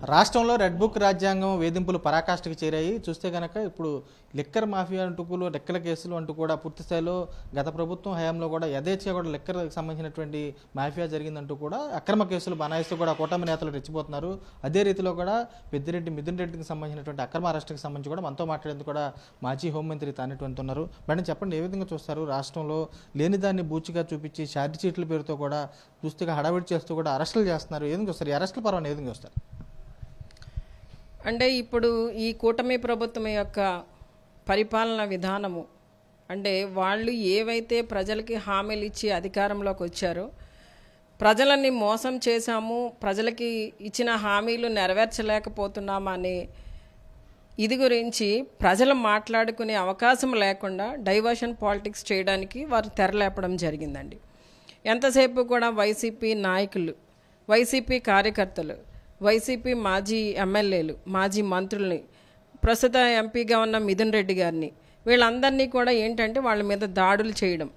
రాష్ట్రంలో red book రాజ్యాంగం వేధింపులు పరాకాష్ఠకి చేరాయి. చూస్తే కనుక ఇప్పుడు లిక్కర్ మాఫియా అంటూ లెక్కల కేసులు అంటూ కూడా పూర్తి స్థాయిలో గత ప్రభుత్వం హయాంలో కూడా యథేచ్ఛగా కూడా లిక్కర్కి సంబంధించినటువంటి మాఫియా జరిగిందంటూ కూడా అక్రమ కేసులు బనాయిస్తూ కూడా కూటమి నేతలు రెచ్చిపోతున్నారు. అదే రీతిలో కూడా పెద్దిరెడ్డి మిథున్ రెడ్డికి సంబంధించినటువంటి అక్రమ అరెస్టుకి సంబంధించి కూడా మనతో మాట్లాడేందుకు కూడా మాజీ హోంమంత్రి తానేటువంటి ఉన్నారు. మేడం చెప్పండి, ఏ విధంగా చూస్తారు? రాష్ట్రంలో లేనిదాన్ని బూచిగా చూపించి ఛార్జ్ షీట్ల పేరుతో కూడా దుస్తుగా హడావిడి చేస్తూ కూడా అరెస్టులు చేస్తున్నారు. ఏం చూస్తారు? ఈ అరెస్టుల పర్వాన్ని ఏ విధంగా చూస్తారు? అంటే ఇప్పుడు ఈ కూటమి ప్రభుత్వం యొక్క పరిపాలన విధానము అంటే వాళ్ళు ఏవైతే ప్రజలకి హామీలు ఇచ్చి అధికారంలోకి వచ్చారో, ప్రజలని మోసం చేశాము, ప్రజలకి ఇచ్చిన హామీలు నెరవేర్చలేకపోతున్నామనే ఇది గురించి ప్రజలు మాట్లాడుకునే అవకాశం లేకుండా డైవర్షన్ పాలిటిక్స్ చేయడానికి వారు తెరలేపడం జరిగిందండి. ఎంతసేపు కూడా వైసీపీ నాయకులు, వైసీపీ కార్యకర్తలు, వైసీపీ మాజీ ఎమ్మెల్యేలు, మాజీ మంత్రుల్ని, ప్రస్తుత ఎంపీగా ఉన్న మిథున్ రెడ్డి గారిని, వీళ్ళందరినీ కూడా ఏంటంటే వాళ్ళ మీద దాడులు చేయడం,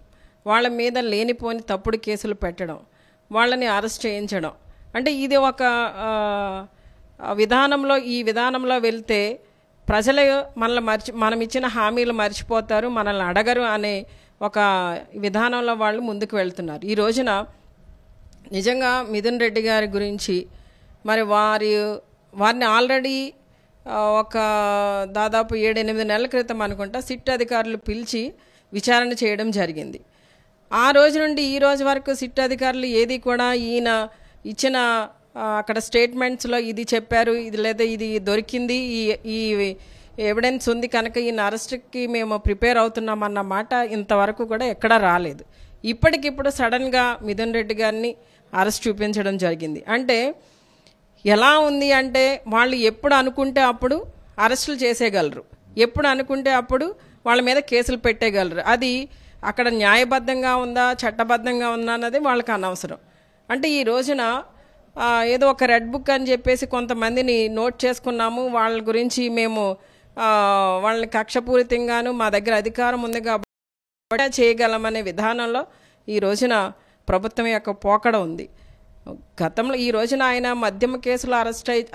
వాళ్ళ మీద లేనిపోని తప్పుడు కేసులు పెట్టడం, వాళ్ళని అరెస్ట్ చేయించడం. అంటే ఇది ఒక విధానంలో, ఈ విధానంలో వెళ్తే ప్రజలు మనం ఇచ్చిన హామీలు మర్చిపోతారు, మనల్ని అడగరు అనే ఒక విధానంలో వాళ్ళు ముందుకు వెళ్తున్నారు. ఈ రోజున నిజంగా మిథున్ రెడ్డి గారి గురించి మరి వారిని ఆల్రెడీ ఒక దాదాపు 7-8 నెలల క్రితం అనుకుంటా సిట్ అధికారులు పిలిచి విచారణ చేయడం జరిగింది. ఆ రోజు నుండి ఈ రోజు వరకు సిట్ అధికారులు ఏది కూడా ఈయన ఇచ్చిన అక్కడ స్టేట్మెంట్స్లో ఇది చెప్పారు, ఇది లేదా ఇది దొరికింది, ఈ ఎవిడెన్స్ ఉంది కనుక ఈయన అరెస్ట్కి మేము ప్రిపేర్ అవుతున్నామన్న మాట ఇంతవరకు కూడా ఎక్కడా రాలేదు. ఇప్పటికిప్పుడు సడన్గా మిథున్ రెడ్డి గారిని అరెస్ట్ చూపించడం జరిగింది. అంటే ఎలా ఉంది అంటే వాళ్ళు ఎప్పుడు అనుకుంటే అప్పుడు అరెస్టులు చేసేయగలరు, ఎప్పుడు అనుకుంటే అప్పుడు వాళ్ళ మీద కేసులు పెట్టేయగలరు. అది అక్కడ న్యాయబద్ధంగా ఉందా, చట్టబద్ధంగా ఉందా అన్నది వాళ్ళకి అనవసరం. అంటే ఈ రోజున ఏదో ఒక రెడ్ బుక్ అని చెప్పేసి కొంతమందిని నోట్ చేసుకున్నాము, వాళ్ళ గురించి మేము వాళ్ళని కక్షపూరితంగాను మా దగ్గర అధికారం ఉంది కాబట్టి చేయగలమనే విధానంలో ఈ రోజున ప్రభుత్వం యొక్క పోకడ ఉంది. గతంలో ఈ రోజున ఆయన మద్యం కేసులు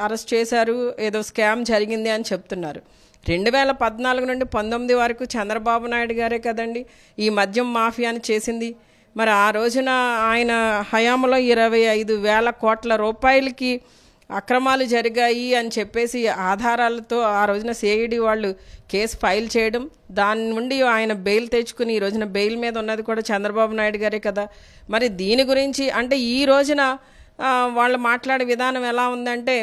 అరెస్ట్ చేశారు, ఏదో స్కామ్ జరిగింది అని చెప్తున్నారు. 2014 నుండి 19 వరకు చంద్రబాబు నాయుడు గారే కదండి ఈ మద్యం మాఫియాని చేసింది. మరి ఆ రోజున ఆయన హయాంలో 25,000 కోట్ల రూపాయలకి అక్రమాలు జరిగాయి అని చెప్పేసి ఆధారాలతో ఆ రోజున సిఐడి వాళ్ళు కేసు ఫైల్ చేయడం, దాని నుండి ఆయన బెయిల్ తెచ్చుకుని ఈ రోజున బెయిల్ మీద ఉన్నది కూడా చంద్రబాబు నాయుడు గారే కదా. మరి దీని గురించి అంటే ఈ రోజున వాళ్ళు మాట్లాడే విధానం ఎలా ఉందంటే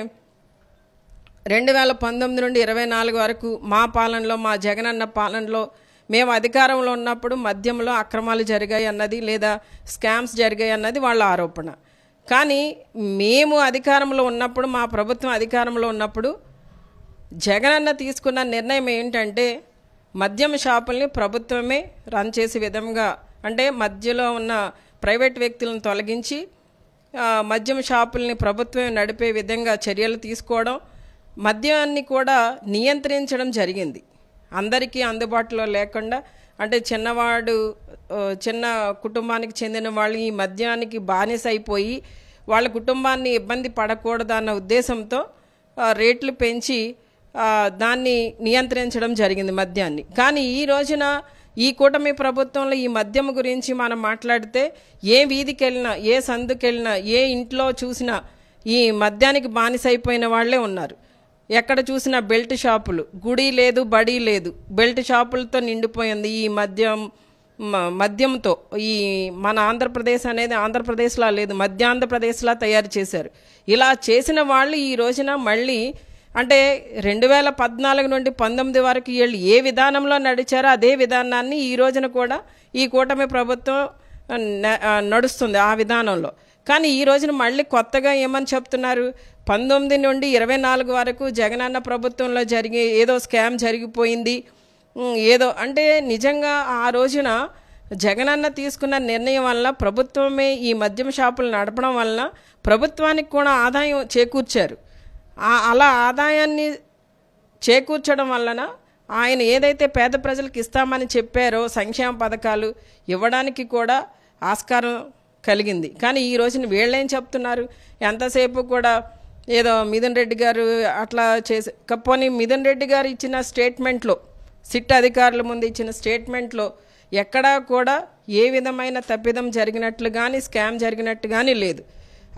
2019 నుండి 24 వరకు మా పాలనలో, మా జగనన్న పాలనలో మేము అధికారంలో ఉన్నప్పుడు మద్యంలో అక్రమాలు జరిగాయి అన్నది లేదా స్కామ్స్ జరిగాయి అన్నది వాళ్ళ ఆరోపణ. కానీ మేము అధికారంలో ఉన్నప్పుడు, మా ప్రభుత్వం అధికారంలో ఉన్నప్పుడు జగనన్న తీసుకున్న నిర్ణయం ఏంటంటే మద్యం షాపుల్ని ప్రభుత్వమే రన్ చేసే విధంగా, అంటే మధ్యలో ఉన్న ప్రైవేట్ వ్యక్తులను తొలగించి మద్యం షాపుల్ని ప్రభుత్వమే నడిపే విధంగా చర్యలు తీసుకోవడం, మద్యాన్ని కూడా నియంత్రించడం జరిగింది. అందరికీ అందుబాటులో లేకుండా, అంటే చిన్న కుటుంబానికి చెందిన వాళ్ళు ఈ మద్యానికి బానిస అయిపోయి వాళ్ళ కుటుంబాన్ని ఇబ్బంది పడకూడదు అన్న ఉద్దేశంతో రేట్లు పెంచి దాన్ని నియంత్రించడం జరిగింది మద్యాన్ని. కానీ ఈ రోజున ఈ కూటమి ప్రభుత్వంలో ఈ మద్యం గురించి మనం మాట్లాడితే ఏ వీధికి వెళ్ళినా, ఏ సందుకి వెళ్ళినా, ఏ ఇంట్లో చూసినా ఈ మద్యానికి బానిస అయిపోయిన వాళ్ళే ఉన్నారు. ఎక్కడ చూసినా బెల్ట్ షాపులు, గుడి లేదు బడి లేదు, బెల్ట్ షాపులతో నిండిపోయింది ఈ మద్యంతో. ఈ మన ఆంధ్రప్రదేశ్ అనేది ఆంధ్రప్రదేశ్లా లేదు, మధ్యాంధ్రప్రదేశ్లా తయారు చేశారు. ఇలా చేసిన వాళ్ళు ఈ రోజున మళ్ళీ అంటే 2014 నుండి 19 వరకు వీళ్ళు ఏ విధానంలో నడిచారో అదే విధానాన్ని ఈ రోజున కూడా ఈ కూటమి ప్రభుత్వం నడుస్తుంది ఆ విధానంలో. కానీ ఈ రోజున మళ్ళీ కొత్తగా ఏమని చెప్తున్నారు, 19 నుండి 24 వరకు జగనన్న ప్రభుత్వంలో ఏదో స్కామ్ జరిగిపోయింది ఏదో. అంటే నిజంగా ఆ రోజున జగనన్న తీసుకున్న నిర్ణయం వల్ల ప్రభుత్వమే ఈ మద్యం షాపులు నడపడం వలన ప్రభుత్వానికి కూడా ఆదాయం చేకూర్చారు. అలా ఆదాయాన్ని చేకూర్చడం వలన ఆయన ఏదైతే పేద ప్రజలకు ఇస్తామని చెప్పారో సంక్షేమ పథకాలు ఇవ్వడానికి కూడా ఆస్కారం కలిగింది. కానీ ఈ రోజున వీళ్ళేం చెప్తున్నారు, ఎంతసేపు కూడా ఏదో మిథున్ రెడ్డి గారు అట్లా చేసి పోనీ మిథున్ రెడ్డి గారు ఇచ్చిన స్టేట్మెంట్లో, సిట్ అధికారుల ముందు ఇచ్చిన స్టేట్మెంట్లో ఎక్కడా కూడా ఏ విధమైన తప్పిదం జరిగినట్లు కానీ స్కామ్ జరిగినట్టు కానీ లేదు.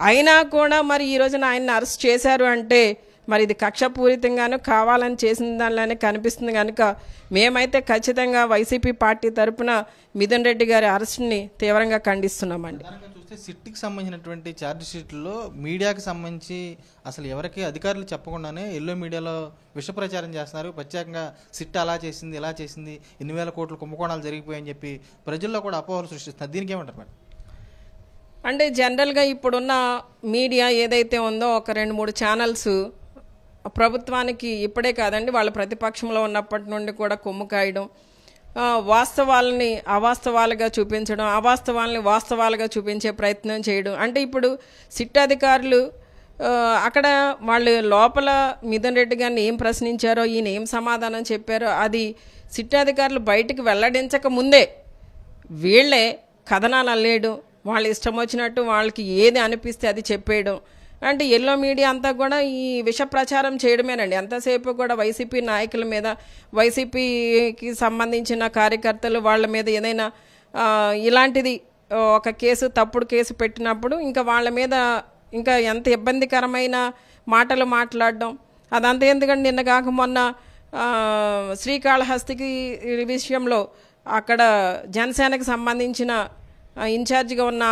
అయినా కూడా మరి ఈ రోజున ఆయన్ని అరెస్ట్ చేశారు అంటే మరి ఇది కక్షపూరితంగానూ కావాలని చేసిన దానిలోనే కనిపిస్తుంది. కనుక మేమైతే ఖచ్చితంగా వైసీపీ పార్టీ తరఫున మిథున్ రెడ్డి గారి అరెస్ట్ని తీవ్రంగా ఖండిస్తున్నామండి. చూస్తే సిట్కి సంబంధించినటువంటి ఛార్జ్ షీట్లో మీడియాకి సంబంధించి అసలు ఎవరికి అధికారులు చెప్పకుండానే ఎల్లో మీడియాలో విష ప్రచారం చేస్తున్నారు. ప్రత్యేకంగా సిట్ అలా చేసింది, ఇలా చేసింది, 8,000 కోట్ల కుంభకోణాలు జరిగిపోయాయని చెప్పి ప్రజల్లో కూడా అపోహలు సృష్టిస్తున్నారు. దీనికి ఏమంటారు మేడం? అంటే జనరల్గా ఇప్పుడున్న మీడియా ఏదైతే ఉందో ఒక 2-3 ఛానల్స్ ప్రభుత్వానికి ఇప్పుడే కాదండి, వాళ్ళ ప్రతిపక్షంలో ఉన్నప్పటి నుండి కూడా కొమ్ము కాయడం, వాస్తవాలని అవాస్తవాలుగా చూపించడం, అవాస్తవాలని వాస్తవాలుగా చూపించే ప్రయత్నం చేయడం. అంటే ఇప్పుడు సిట్ అధికారులు అక్కడ వాళ్ళు లోపల మిథున్ రెడ్డి గారిని ఏం ప్రశ్నించారో, ఈయన ఏం సమాధానం చెప్పారో అది సిట్ అధికారులు బయటికి వెల్లడించక ముందే వీళ్ళే కథనాలు అల్లేయడం, వాళ్ళు ఇష్టం వచ్చినట్టు వాళ్ళకి ఏది అనిపిస్తే అది చెప్పేయడం. అంటే ఎల్లో మీడియా అంతా కూడా ఈ విష ప్రచారం చేయడమేనండి. ఎంతసేపు కూడా వైసీపీ నాయకుల మీద, వైసీపీకి సంబంధించిన కార్యకర్తలు వాళ్ళ మీద ఏదైనా ఇలాంటిది ఒక కేసు, తప్పుడు కేసు పెట్టినప్పుడు ఇంకా వాళ్ళ మీద ఇంకా ఎంత ఇబ్బందికరమైన మాటలు మాట్లాడడం అదంతా ఎందుకంటే నిన్న కాక మొన్న శ్రీకాళహస్తికి విషయంలో అక్కడ జనసేనకు సంబంధించిన ఇన్ఛార్జిగా ఉన్న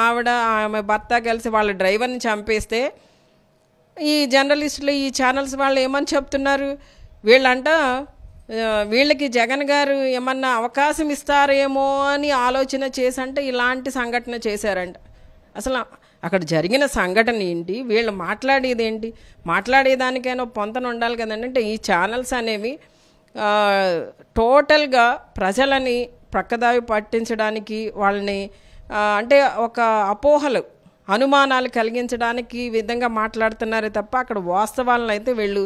ఆమె భర్త కలిసి వాళ్ళ డ్రైవర్ని చంపేస్తే ఈ జర్నలిస్టులు, ఈ ఛానల్స్ వాళ్ళు ఏమని చెప్తున్నారు, వీళ్ళకి జగన్ గారు ఏమన్నా అవకాశం ఇస్తారేమో అని ఆలోచన చేసంటే ఇలాంటి సంఘటన చేశారంట. అసలు అక్కడ జరిగిన సంఘటన ఏంటి, వీళ్ళు మాట్లాడేది ఏంటి, మాట్లాడేదానికైనా పొంతన ఉండాలి కదండి. అంటే ఈ ఛానల్స్ అనేవి టోటల్గా ప్రజలని ప్రక్కదావి పట్టించడానికి, వాళ్ళని అంటే ఒక అపోహలు, అనుమానాలు కలిగించడానికి ఈ విధంగా మాట్లాడుతున్నారే తప్ప అక్కడ వాస్తవాలను అయితే వీళ్ళు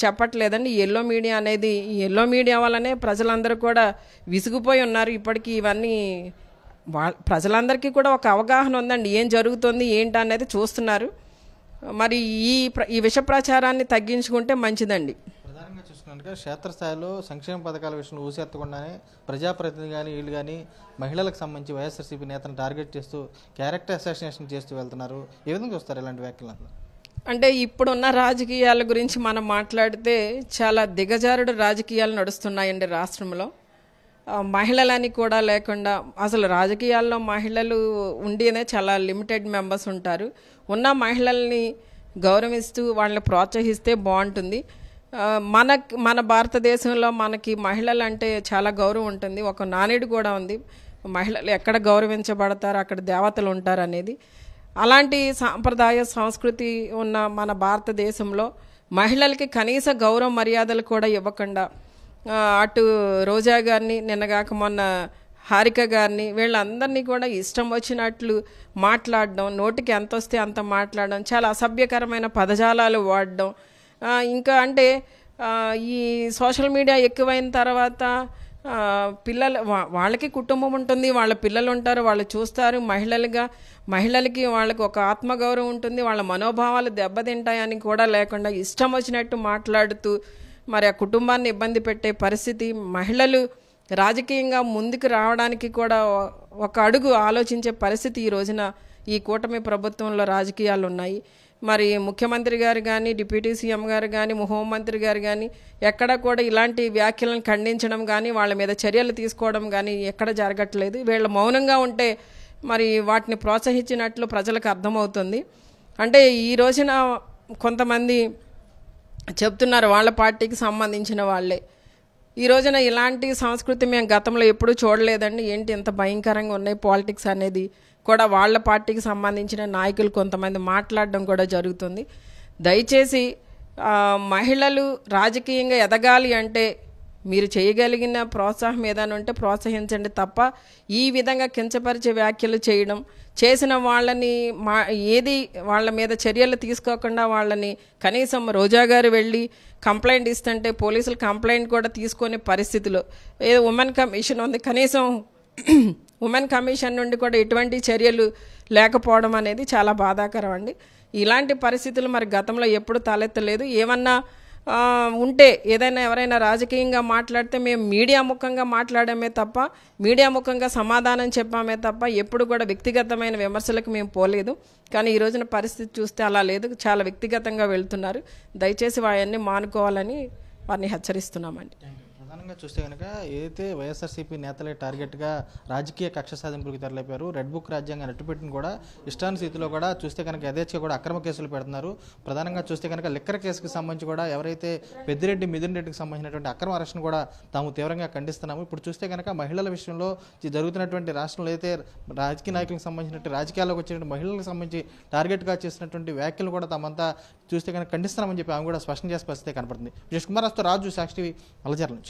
చెప్పట్లేదండి. ఎల్లో మీడియా అనేది, ఈ ఎల్లో మీడియా వల్లనే ప్రజలందరూ కూడా విసిగిపోయి ఉన్నారు. ఇప్పటికీ ఇవన్నీ ప్రజలందరికీ కూడా ఒక అవగాహన ఉందండి, ఏం జరుగుతుంది ఏంటి అనేది చూస్తున్నారు. మరి ఈ విష ప్రచారాన్ని తగ్గించుకుంటే మంచిదండి. ప్రధానంగా చూసుకున్నట్టుగా క్షేత్రస్థాయిలో సంక్షేమ పథకాల విషయంలో ఊసెత్తకుండానే ప్రజాప్రతినిధి కానీ వీళ్ళు కానీ మహిళలకు సంబంధించి వైఎస్ఆర్సీపీ నేతను టార్గెట్ చేస్తూ క్యారెక్టర్ అసాసినేషన్ చేస్తూ వెళ్తున్నారు. ఏ విధంగా చూస్తారు ఇలాంటి వ్యాఖ్యలు? అంటే ఇప్పుడున్న రాజకీయాల గురించి మనం మాట్లాడితే చాలా దిగజారుడు రాజకీయాలు నడుస్తున్నాయండి రాష్ట్రంలో. మహిళలని కూడా లేకుండా, అసలు రాజకీయాల్లో మహిళలు ఉండేనే చాలా లిమిటెడ్ మెంబర్స్ ఉంటారు. ఉన్న మహిళల్ని గౌరవిస్తూ వాళ్ళని ప్రోత్సహిస్తే బాగుంటుంది. మన భారతదేశంలో మనకి మహిళలు అంటే చాలా గౌరవం ఉంటుంది, ఒక నానుడి కూడా ఉంది, మహిళలు ఎక్కడ గౌరవించబడతారు అక్కడ దేవతలు ఉంటారు అనేది. అలాంటి సాంప్రదాయ సంస్కృతి ఉన్న మన భారతదేశంలో మహిళలకి కనీస గౌరవ మర్యాదలు కూడా ఇవ్వకుండా అటు రోజా గారిని, నిన్నగాక మొన్న హారిక గారిని, వీళ్ళందరినీ కూడా ఇష్టం వచ్చినట్లు మాట్లాడడం, నోటికి ఎంత వస్తే అంత మాట్లాడడం, చాలా అసభ్యకరమైన పదజాలాలు వాడడం. ఇంకా అంటే ఈ సోషల్ మీడియా ఎక్కువైన తర్వాత వాళ్ళకి కుటుంబం ఉంటుంది, వాళ్ళ పిల్లలు ఉంటారు, వాళ్ళు చూస్తారు. మహిళలకి వాళ్ళకి ఒక ఆత్మగౌరవం ఉంటుంది, వాళ్ళ మనోభావాలు దెబ్బతింటాయని కూడా లేకుండా ఇష్టం వచ్చినట్టు మాట్లాడుతూ మరి ఆ కుటుంబాన్ని ఇబ్బంది పెట్టే పరిస్థితి. మహిళలు రాజకీయంగా ముందుకు రావడానికి కూడా ఒక అడుగు ఆలోచించే పరిస్థితి ఈ రోజున ఈ కూటమి ప్రభుత్వంలో రాజకీయాలు ఉన్నాయి. మరి ముఖ్యమంత్రి గారు కానీ, డిప్యూటీ సీఎం గారు కానీ, హోంమంత్రి గారు కానీ ఎక్కడ కూడా ఇలాంటి వ్యాఖ్యలను ఖండించడం కానీ, వాళ్ళ మీద చర్యలు తీసుకోవడం కానీ ఎక్కడ జరగట్లేదు. వీళ్ళు మౌనంగా ఉంటే మరి వాటిని ప్రోత్సహించినట్లు ప్రజలకు అర్థమవుతుంది. అంటే ఈ రోజున కొంతమంది చెప్తున్నారు, వాళ్ళ పార్టీకి సంబంధించిన వాళ్ళే, ఈ రోజున ఇలాంటి సంస్కృతి మేము గతంలో ఎప్పుడూ చూడలేదండి, ఏంటి ఇంత భయంకరంగా ఉన్నాయి పాలిటిక్స్ అనేది కూడా వాళ్ళ పార్టీకి సంబంధించిన నాయకులు కొంతమంది మాట్లాడడం కూడా జరుగుతుంది. దయచేసి మహిళలు రాజకీయంగా ఎదగాలి అంటే మీరు చేయగలిగిన ప్రోత్సాహం ఏదైనా ఉంటే ప్రోత్సహించండి తప్ప ఈ విధంగా కించపరిచే వ్యాఖ్యలు చేయడం, చేసిన వాళ్ళని వాళ్ళ మీద చర్యలు తీసుకోకుండా వాళ్ళని కనీసం రోజా గారు వెళ్ళి కంప్లైంట్ ఇస్తుంటే పోలీసులు కంప్లైంట్ కూడా తీసుకునే పరిస్థితిలో, ఏదో ఉమెన్ కమిషన్ ఉంది, కనీసం ఉమెన్ కమిషన్ నుండి కూడా ఎటువంటి చర్యలు లేకపోవడం అనేది చాలా బాధాకరం అండి. ఇలాంటి పరిస్థితులు మరి గతంలో ఎప్పుడు తలెత్తలేదు. ఏమన్నా ఉంటే ఏదైనా ఎవరైనా రాజకీయంగా మాట్లాడితే మేము మీడియా ముఖంగా మాట్లాడమే తప్ప, మీడియా ముఖంగా సమాధానం చెప్పామే తప్ప ఎప్పుడు కూడా వ్యక్తిగతమైన విమర్శలకు మేము పోలేదు. కానీ ఈ రోజున పరిస్థితి చూస్తే అలా లేదు, చాలా వ్యక్తిగతంగా వెళ్తున్నారు. దయచేసి అవన్నీ మానుకోవాలని వారిని హెచ్చరిస్తున్నామండి. ప్రధానంగా చూస్తే కనుక ఏదైతే వైఎస్ఆర్సీపీ నేతలే టార్గెట్గా రాజకీయ కక్ష సాధింపులకు తెరలేపారు, రెడ్ బుక్ రాజ్యాంగాన్ని అట్టుపెట్టిన కూడా ఇష్టానుస్థితిలో కూడా చూస్తే కనుక యథేచ్ఛగా కూడా అక్రమ కేసులు పెడుతున్నారు. ప్రధానంగా చూస్తే కనుక లిక్కర్ కేసుకు సంబంధించి కూడా ఎవరైతే పెద్దిరెడ్డి మిథున్ రెడ్డికి సంబంధించినటువంటి అక్రమ అరెస్ట్ను కూడా తాము తీవ్రంగా ఖండిస్తున్నాము. ఇప్పుడు చూస్తే కనుక మహిళల విషయంలో జరుగుతున్నటువంటి రాష్ట్రంలో అయితే రాజకీయ నాయకులకు సంబంధించినట్టు రాజకీయాల్లోకి వచ్చినటువంటి మహిళలకు సంబంధించి టార్గెట్గా చేసినటువంటి వ్యాఖ్యలు కూడా తామంతా చూస్తే కనుక ఖండిస్తున్నామని చెప్పి ఆమె కూడా స్పష్టం చేసే పరిస్థితి కనపడుతుంది. విజయ్ కుమార్ రాజు, సాక్షి టీవీ, అలజర్ల నుంచి.